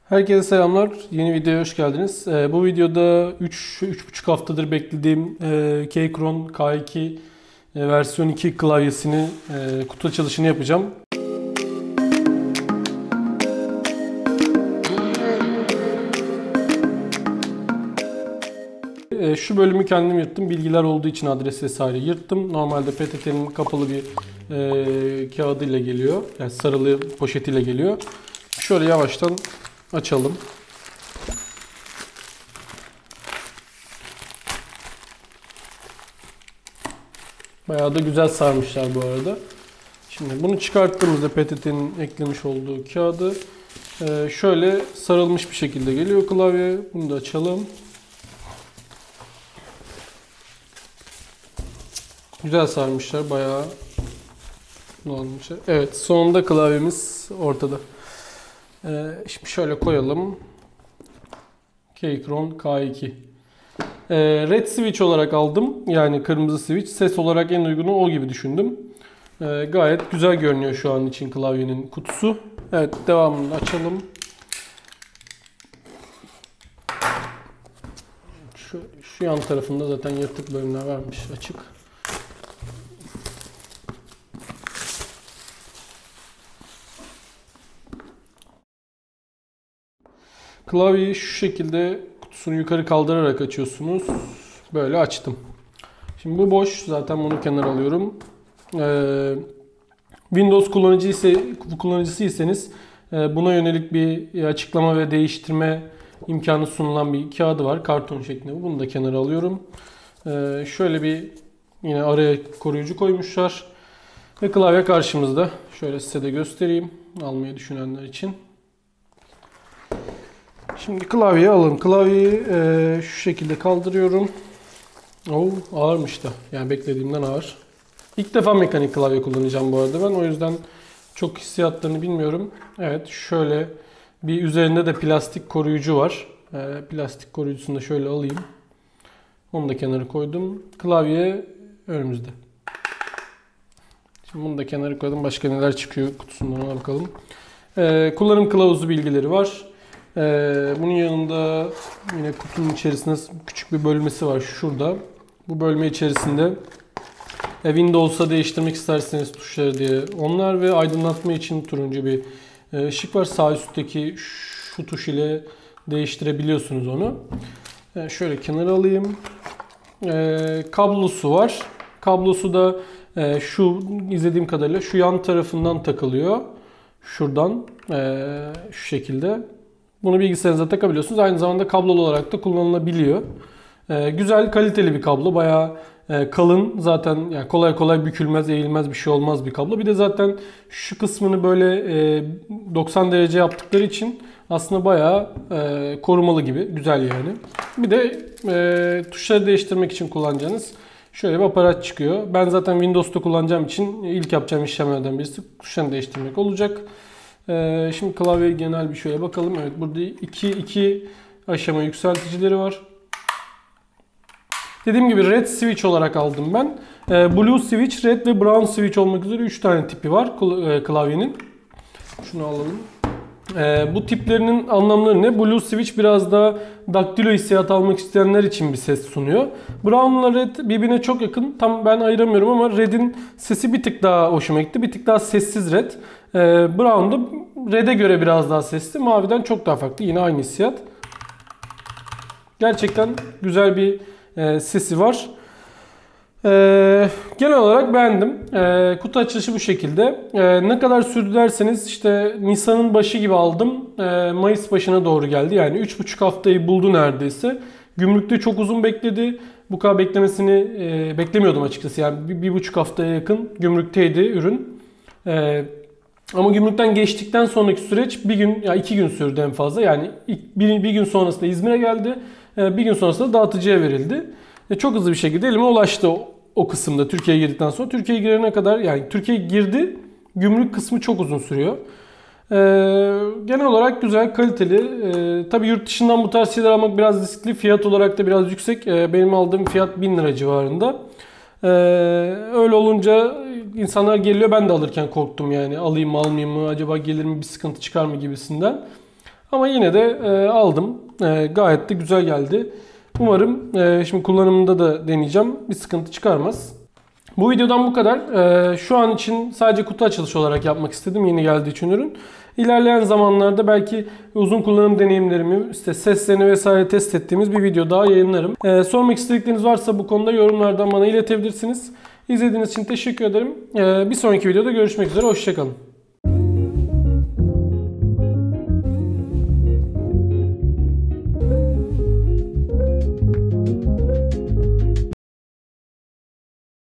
Herkese selamlar. Yeni videoya hoş geldiniz. Bu videoda 3,5 haftadır beklediğim Keychron K2 versiyon 2 klavyesini kutu açılışını yapacağım. Şu bölümü kendim yırttım. Bilgiler olduğu için adres vesaire yırttım. Normalde PTT'nin kapalı bir kağıdıyla geliyor. Yani sarılı poşetiyle geliyor. Şöyle yavaştan açalım. Bayağı da güzel sarmışlar bu arada. Şimdi bunu çıkarttığımızda PTT'nin eklemiş olduğu kağıdı şöyle sarılmış bir şekilde geliyor klavye. Bunu da açalım. Güzel sarmışlar, bayağı olmuşlar. Evet, sonunda klavyemiz ortada. Şimdi şöyle koyalım. Keychron K2. Red switch olarak aldım. Yani kırmızı switch. Ses olarak en uygunu o gibi düşündüm. Gayet güzel görünüyor şu an için klavyenin kutusu. Evet, devamını açalım. Şu yan tarafında zaten yırtık bölümler varmış, açık. Klavyeyi şu şekilde kutusunu yukarı kaldırarak açıyorsunuz. Böyle açtım. Şimdi bu boş. Zaten bunu kenara alıyorum. Windows kullanıcısıysanız buna yönelik bir açıklama ve değiştirme imkanı sunulan bir kağıdı var. Karton şeklinde. Bunu da kenara alıyorum. Şöyle bir yine araya koruyucu koymuşlar. Ve klavye karşımızda. Şöyle size de göstereyim. Almayı düşünenler için. Şimdi klavyeyi alalım. Klavyeyi şu şekilde kaldırıyorum. Ağırmış da. Yani beklediğimden ağır. İlk defa mekanik klavye kullanacağım bu arada ben. O yüzden çok hissiyatlarını bilmiyorum. Evet, şöyle bir üzerinde de plastik koruyucu var. Plastik koruyucusunu da şöyle alayım. Onu da kenara koydum. Klavye önümüzde. Şimdi bunu da kenara koydum. Başka neler çıkıyor kutusundan, ona bakalım. Kullanım kılavuzu bilgileri var. Bunun yanında yine kutunun içerisinde küçük bir bölmesi var şurada. Bu bölme içerisinde Windows'a değiştirmek isterseniz tuşları diye onlar ve aydınlatma için turuncu bir ışık var. Sağ üstteki şu tuş ile değiştirebiliyorsunuz onu. Şöyle kenara alayım. Kablosu var. Kablosu da şu izlediğim kadarıyla şu yan tarafından takılıyor. Şuradan şu şekilde. Bunu bilgisayarınıza takabiliyorsunuz. Aynı zamanda kablolu olarak da kullanılabiliyor. Güzel, kaliteli bir kablo. Bayağı kalın. Zaten yani kolay kolay bükülmez, eğilmez, bir şey olmaz bir kablo. Bir de zaten şu kısmını böyle 90 derece yaptıkları için aslında bayağı korumalı gibi. Güzel yani. Bir de tuşları değiştirmek için kullanacağınız şöyle bir aparat çıkıyor. Ben zaten Windows'ta kullanacağım için ilk yapacağım işlemlerden birisi tuşlarını değiştirmek olacak. Şimdi klavyeye genel bir şöyle bakalım. Evet, burada iki aşama yükselticileri var. Dediğim gibi red switch olarak aldım ben. Blue switch, red ve brown switch olmak üzere 3 tane tipi var klavyenin. Şunu alalım. Bu tiplerinin anlamları ne? Blue switch biraz daha daktilo hissiyatı almak isteyenler için bir ses sunuyor. Brown ile red birbirine çok yakın. Tam ben ayıramıyorum ama red'in sesi bir tık daha hoşuma gitti. Bir tık daha sessiz red. Brown da red'e göre biraz daha sesli. Maviden çok daha farklı. Yine aynı hissiyat. Gerçekten güzel bir sesi var. Genel olarak beğendim. Kutu açılışı bu şekilde. Ne kadar sürdü derseniz işte Nisan'ın başı gibi aldım. Mayıs başına doğru geldi. Yani 3,5 haftayı buldu neredeyse. Gümrükte çok uzun bekledi. Bu kadar beklemesini beklemiyordum açıkçası. Yani 1,5 haftaya yakın gümrükteydi ürün. Ama gümrükten geçtikten sonraki süreç bir gün ya 2 gün sürdü en fazla. Yani bir gün sonrasında İzmir'e geldi. Bir gün sonrasında dağıtıcıya verildi. Çok hızlı bir şekilde elime ulaştı o kısımda Türkiye'ye girdikten sonra. Türkiye'ye girene kadar yani Türkiye'ye girdi, gümrük kısmı çok uzun sürüyor. Genel olarak güzel, kaliteli. Tabii yurt dışından bu tarz şeyler almak biraz riskli. Fiyat olarak da biraz yüksek. Benim aldığım fiyat 1000 lira civarında. Öyle olunca insanlar geliyor. Ben de alırken korktum yani. Alayım mı almayayım mı? Acaba gelir mi, bir sıkıntı çıkar mı gibisinden. Ama yine de aldım. Gayet de güzel geldi. Umarım şimdi kullanımında da deneyeceğim. Bir sıkıntı çıkarmaz. Bu videodan bu kadar. Şu an için sadece kutu açılışı olarak yapmak istedim yeni geldiği için ürün. İlerleyen zamanlarda belki uzun kullanım deneyimlerimi, işte seslerini vesaire test ettiğimiz bir video daha yayınlarım. Sormak istedikleriniz varsa bu konuda yorumlardan bana iletebilirsiniz. İzlediğiniz için teşekkür ederim. Bir sonraki videoda görüşmek üzere. Hoşçakalın.